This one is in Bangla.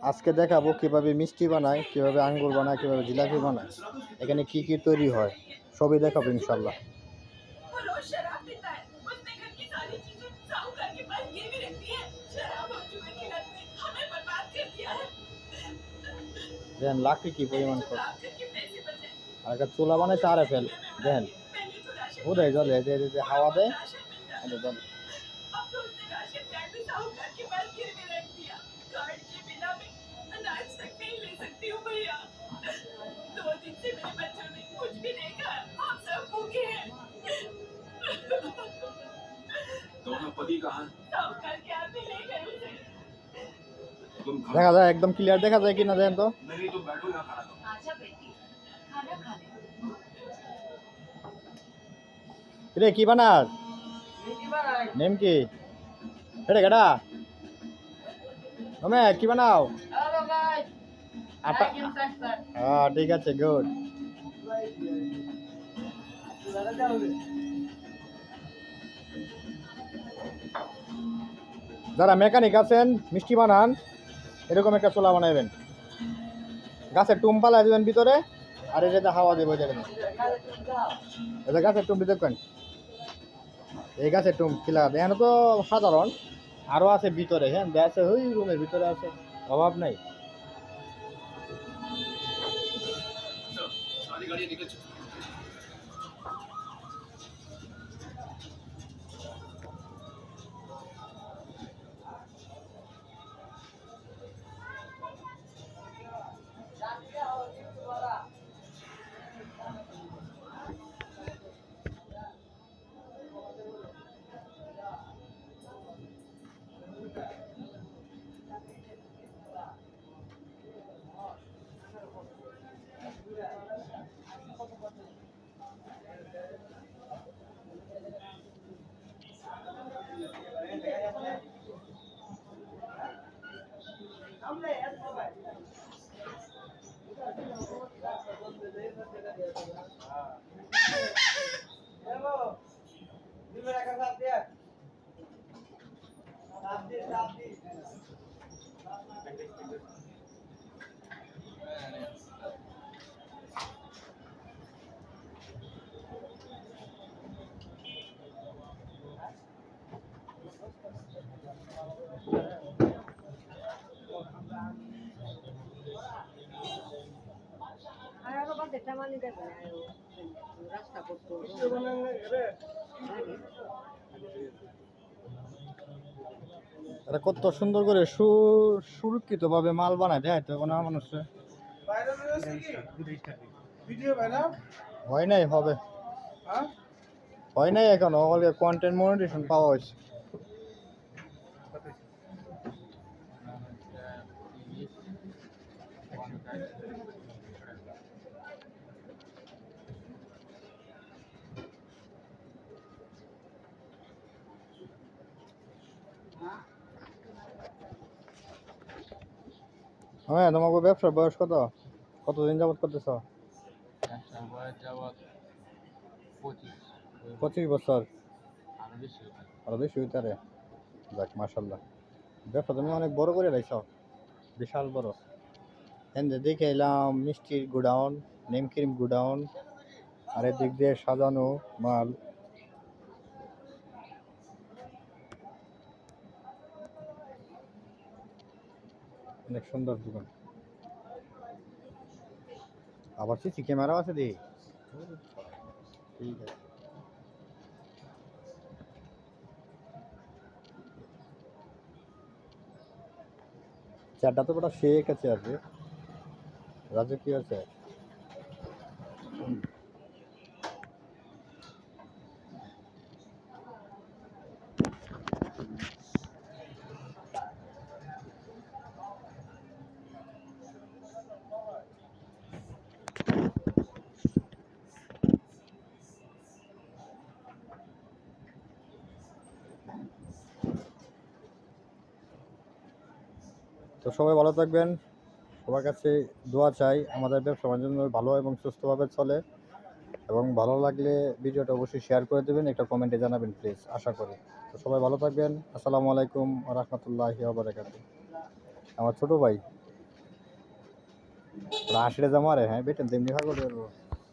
আজকে দেখাবো কিভাবে মিষ্টি বানায়, কিভাবে আঙ্গুর বানায়, কিভাবে জিলাপি বানায়, এখানে কি কি তৈরি হয় সবই দেখাবো ইনশাল্লাহ। দেখেন লাকড়ি কি পরিমাণ করে, আর একটা চুলা বানাইছে আরে ফেল দেখেন উদয় জলে যে হাওয়া দেয় জলে। দেখা যায় একদম ক্লিয়ার দেখা যায় কিনা দেখেন তো। রে কি বানাস নেম কি রে কেডা তুমি কি বানাও? আটা। হ্যাঁ ঠিক আছে গুড। যারা মেকানিক আছেন মিষ্টি বানান এরকম একটা চোলা বানাইবেন, গাছের টুম পালা দিবেন ভিতরে আর এটাতে হাওয়া দেবো যেখানে এটা গাছের টুম দেখবেন। এই গাছের টুম খিলা এখানে তো সাধারণ আরো আছে ভিতরে, হ্যাঁ আছে ওই রুমের ভিতরে আছে, অভাব নাই। এটা কত সুন্দর করে সুরক্ষিত ভাবে মাল বানায় দেয় তো কোনো মানুষ হয় নাই, হবে হয় নাই এখনো, কন্টেন্ট মনিটেশন পাওয়া হয়েছে। হ্যাঁ তোমাকে ব্যবসার বয়স কত, কতদিন যাবত করতেছ? 25 বছর। আরো বেশি হইতারে। যাক মাশাল্লাহ, ব্যবসা তুমি অনেক বড় করে রাইছ, বিশাল বড়। এনে দেখে এলাম মিষ্টির গুডাউন, নেমক্রিম গুডাউন, আর এদিক দিয়ে সাজানো মাল। অনেক সুন্দর দোকান, আবার সিসি ক্যামেরাও আছে দেখি। ঠিক আছে, চেয়ারটা তো বড় শেক আছে আর রে রাজকীয় আছে। তো সবাই ভালো থাকবেন, সবার কাছে দোয়া চাই আমাদের ব্যবসা বাণিজ্য ভালো এবং সুস্থভাবে চলে, এবং ভালো লাগলে ভিডিওটা অবশ্যই শেয়ার করে দেবেন, একটা কমেন্টে জানাবেন প্লিজ, আশা করি। তো সবাই ভালো থাকবেন, আসসালামু আলাইকুম ওয়া রাহমাতুল্লাহি ওয়া বারাকাতুহু। আমার ছোট ভাই। ওরা 80 যা মারে, হ্যাঁ বেটেন তেমনি ভাগ করে দেবো।